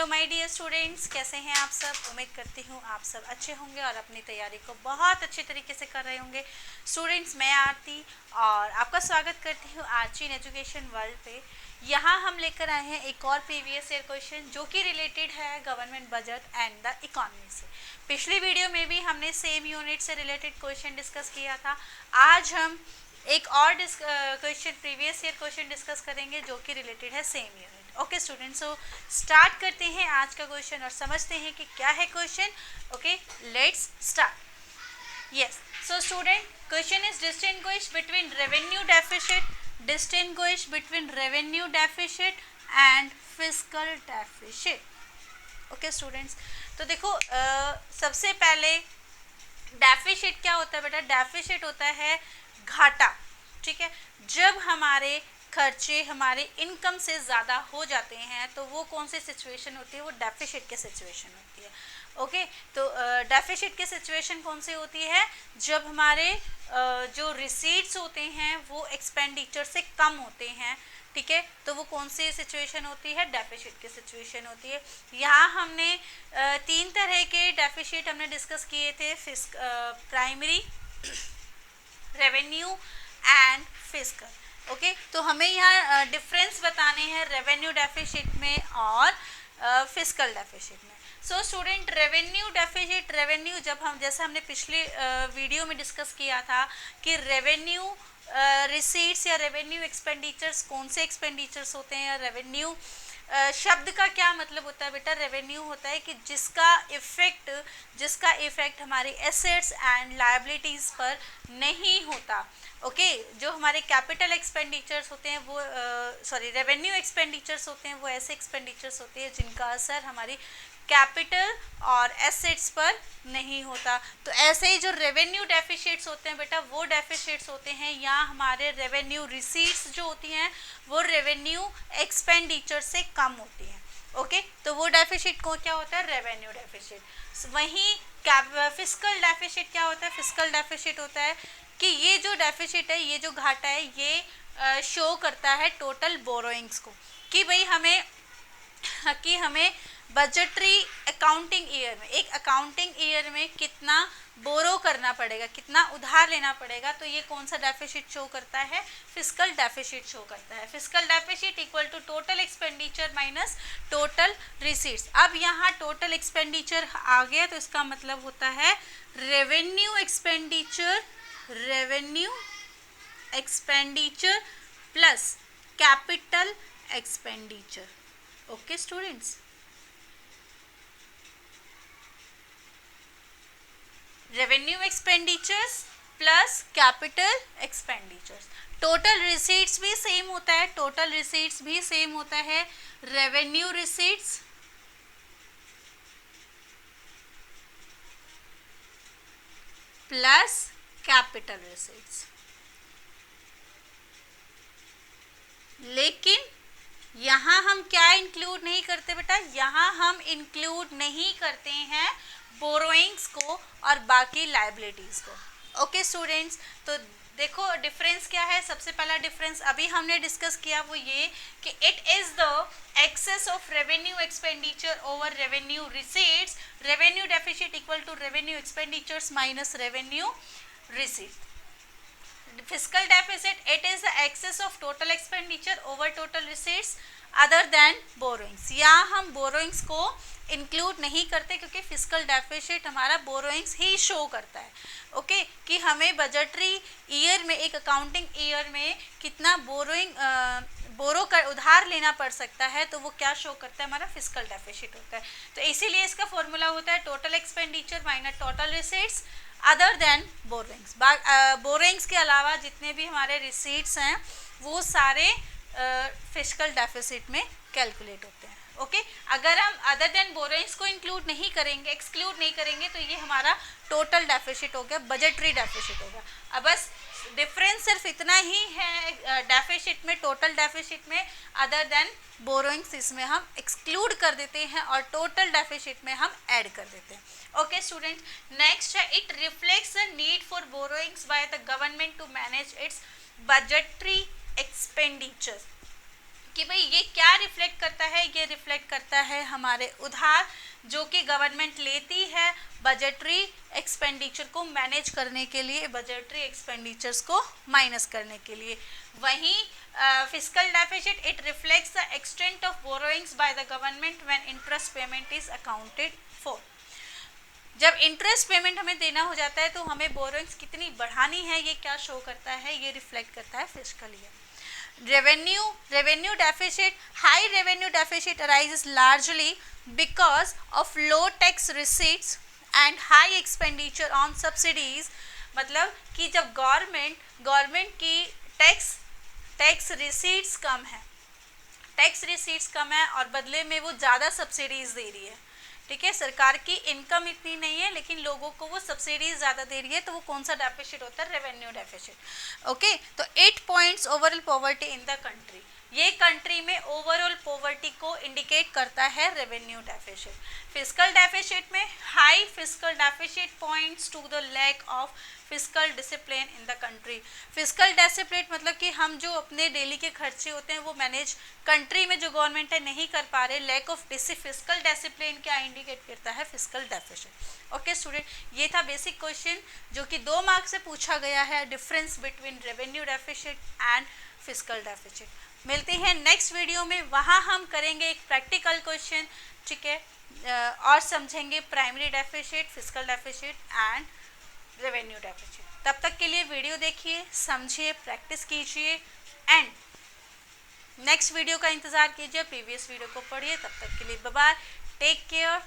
Hello my dear students, कैसे हैं आप सब। उम्मीद करती हूँ आप सब अच्छे होंगे और अपनी तैयारी को बहुत अच्छे तरीके से कर रहे होंगे। स्टूडेंट्स, मैं आरती और आपका स्वागत करती हूँ आर्ची इन एजुकेशन वर्ल्ड पे। यहाँ हम लेकर आए हैं एक और प्रीवियस ईयर क्वेश्चन जो कि रिलेटेड है government budget and the economy से। पिछली वीडियो में भी हमने सेम यूनिट से रिलेटेड क्वेश्चन डिस्कस किया था। आज हम एक और question previous year question discuss करेंगे जो कि रिलेटेड है same unit. Okay student, so start करते हैं आज का क्वेश्चन और समझते हैं कि क्या है question. Okay, let's start. Yes, so student, question is distinguish between revenue deficit and fiscal deficit. Okay students, तो देखो सबसे पहले डेफिसिट क्या होता है बेटा। डेफिसिट होता है घाटा, ठीक है। जब हमारे खर्चे हमारे इनकम से ज़्यादा हो जाते हैं तो वो कौन सी सिचुएशन होती है, वो डेफिसिट की सिचुएशन होती है। ओके, तो डेफिसिट की सिचुएशन कौन सी होती है, जब हमारे जो रिसीट्स होते हैं वो एक्सपेंडिचर से कम होते हैं, ठीक है। तो वो कौन सी सिचुएशन होती है, डेफिसिट की सिचुएशन होती है। यहाँ हमने तीन तरह के डेफिसिट हमने डिस्कस किए थे, primary, revenue and fiscal. Okay, तो हमें यहाँ डिफरेंस बताने हैं रेवेन्यू डेफिसिट में और फिस्कल डेफिसिट में। So student, revenue deficit, revenue जब हम, जैसे हमने पिछले वीडियो में डिस्कस किया था कि रेवेन्यू रिसीट्स या रेवेन्यू एक्सपेंडिचर्स कौन से एक्सपेंडिचर्स होते हैं। रेवेन्यू शब्द का क्या मतलब होता है बेटा। रेवेन्यू होता है कि जिसका इफेक्ट हमारे एसेट्स एंड लायबिलिटीज़ पर नहीं होता। ओके, जो हमारे कैपिटल एक्सपेंडिचर्स होते हैं वो रेवेन्यू एक्सपेंडिचर्स होते हैं वो ऐसे एक्सपेंडिचर्स होते हैं जिनका असर हमारी कैपिटल और एसेट्स पर नहीं होता। तो ऐसे ही जो रेवेन्यू डेफिसिट्स होते हैं बेटा, वो डेफिसिट्स होते हैं या हमारे रेवेन्यू रिसीट्स जो होती हैं वो रेवेन्यू एक्सपेंडिचर से कम होती हैं। ओके, तो वो डेफिसिट को क्या होता है, रेवेन्यू डेफिसिट। वहीं फिस्कल डेफिसिट क्या होता है, फिस्कल डेफिसिट होता है कि ये जो डेफिसिट है, ये जो घाटा है, ये शो करता है टोटल बोरोइंग्स को, कि भाई हमें बजटरी अकाउंटिंग ईयर में, एक अकाउंटिंग ईयर में कितना बोरो करना पड़ेगा, कितना उधार लेना पड़ेगा। तो ये कौन सा डेफिसिट शो करता है, फिस्कल डेफिसिट शो करता है। Fiscal deficit equal to total expenditure minus total receipts. अब यहाँ टोटल एक्सपेंडिचर आ गया तो इसका मतलब होता है revenue expenditure plus capital expenditure. Okay students, revenue expenditures plus capital expenditures. Total receipts भी सेम होता है, revenue receipts plus capital receipts. लेकिन यहाँ हम क्या इंक्लूड नहीं करते बेटा, यहाँ हम इंक्लूड नहीं करते हैं बोरोइंग्स को और बाकी लायबिलिटीज को। ओके स्टूडेंट्स, तो देखो डिफरेंस क्या है। सबसे पहला डिफरेंस अभी हमने डिस्कस किया वो ये कि it is the excess of revenue expenditure over revenue receipts. Revenue deficit equal to revenue expenditures minus revenue receipts. Fiscal deficit, it is the excess of total expenditure over total receipts other than borrowings। यहाँ हम borrowings को include नहीं करते क्योंकि fiscal deficit हमारा borrowings ही show करता है। Okay, कि हमें बजटरी ईयर में, एक अकाउंटिंग ईयर में कितना बोरो कर उधार लेना पड़ सकता है, तो वो क्या शो करता है, हमारा फिस्कल डेफिसिट होता है। तो इसीलिए इसका फॉर्मूला होता है total expenditure minus total receipts other than borrowings. Borrowings के अलावा जितने भी हमारे रिसीट्स हैं वो सारे फिस्कल डेफिसिट में कैलकुलेट होते हैं। ओके, अगर हम अदर देन बोरोइंग्स को इंक्लूड नहीं करेंगे, एक्सक्लूड नहीं करेंगे, तो ये हमारा टोटल डेफिसिट हो गया, बजटरी डेफिसिट हो गया। अब बस डिफरेंस सिर्फ इतना ही है डेफिसिट में, टोटल डेफिसिट में अदर देन बोरोइंग्स इसमें हम एक्सक्लूड कर देते हैं और टोटल डेफिसिट में हम ऐड कर देते हैं। ओके स्टूडेंट, नेक्स्ट है it reflects the need for borrowings by the government to manage its budgetary expenditure. कि भाई ये क्या रिफ्लेक्ट करता है, ये रिफ्लेक्ट करता है हमारे उधार जो कि गवर्नमेंट लेती है बजटरी एक्सपेंडिचर को मैनेज करने के लिए, बजटरी एक्सपेंडिचर्स को माइनस करने के लिए। वहीं fiscal deficit it reflects the extent of borrowings by the government when interest payment is accounted for. जब इंटरेस्ट पेमेंट हमें देना हो जाता है तो हमें बोरोइंग्स कितनी बढ़ानी है ये क्या शो करता है, ये रिफ्लेक्ट करता है fiscal year. Revenue deficit, high revenue deficit arises largely because of low tax receipts and high expenditure on subsidies। मतलब कि जब गवर्नमेंट की टैक्स रिसीट्स कम है, टैक्स रिसीट्स कम है और बदले में वो ज़्यादा सब्सिडीज दे रही है, ठीक है, सरकार की इनकम इतनी नहीं है लेकिन लोगों को वो सब्सिडीज ज़्यादा दे रही है, तो वो कौन सा डेफिसिट होता है, रेवेन्यू डेफिसिट। ओके, तो 8 points overall poverty in the country, ये कंट्री में ओवरऑल पॉवर्टी को इंडिकेट करता है रेवेन्यू डेफिसिट। फिस्कल डेफिसिट में high fiscal deficit points to the lack of fiscal discipline in the country. Fiscal discipline मतलब कि हम जो अपने डेली के खर्चे होते हैं वो मैनेज कंट्री में जो गवर्नमेंट है नहीं कर पा रहे, लैक ऑफ फिस्कल डिसिप्लिन क्या इंडिकेट करता है, फिस्कल डेफिसिट। ओके स्टूडेंट, ये था बेसिक क्वेश्चन जो कि 2 मार्क्स से पूछा गया है, difference between revenue deficit and fiscal deficit. मिलते हैं नेक्स्ट वीडियो में, वहाँ हम करेंगे एक प्रैक्टिकल क्वेश्चन, ठीक है, और समझेंगे primary deficit, fiscal deficit and revenue deficit. तब तक के लिए वीडियो देखिए, समझिए, प्रैक्टिस कीजिए एंड नेक्स्ट वीडियो का इंतज़ार कीजिए, प्रीवियस वीडियो को पढ़िए। तब तक के लिए बाय बाय, टेक केयर।